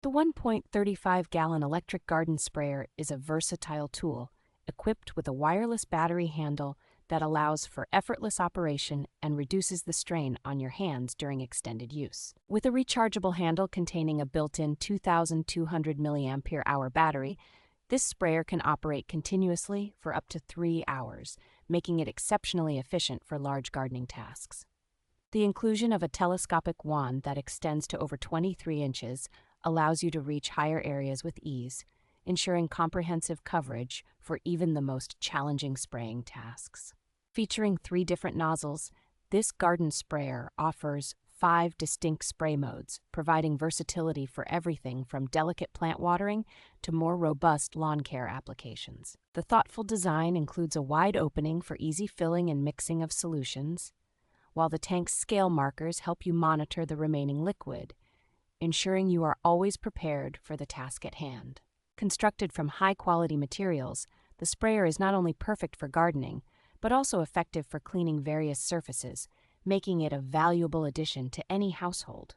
The 1.35-gallon electric garden sprayer is a versatile tool equipped with a wireless battery handle that allows for effortless operation and reduces the strain on your hands during extended use. With a rechargeable handle containing a built-in 2,200 mAh battery, this sprayer can operate continuously for up to 3 hours, making it exceptionally efficient for large gardening tasks. The inclusion of a telescopic wand that extends to over 23 inches allows you to reach higher areas with ease, ensuring comprehensive coverage for even the most challenging spraying tasks. Featuring 3 different nozzles, this garden sprayer offers 5 distinct spray modes, providing versatility for everything from delicate plant watering to more robust lawn care applications. The thoughtful design includes a wide opening for easy filling and mixing of solutions, while the tank's scale markers help you monitor the remaining liquid, ensuring you are always prepared for the task at hand. Constructed from high-quality materials, the sprayer is not only perfect for gardening, but also effective for cleaning various surfaces, making it a valuable addition to any household.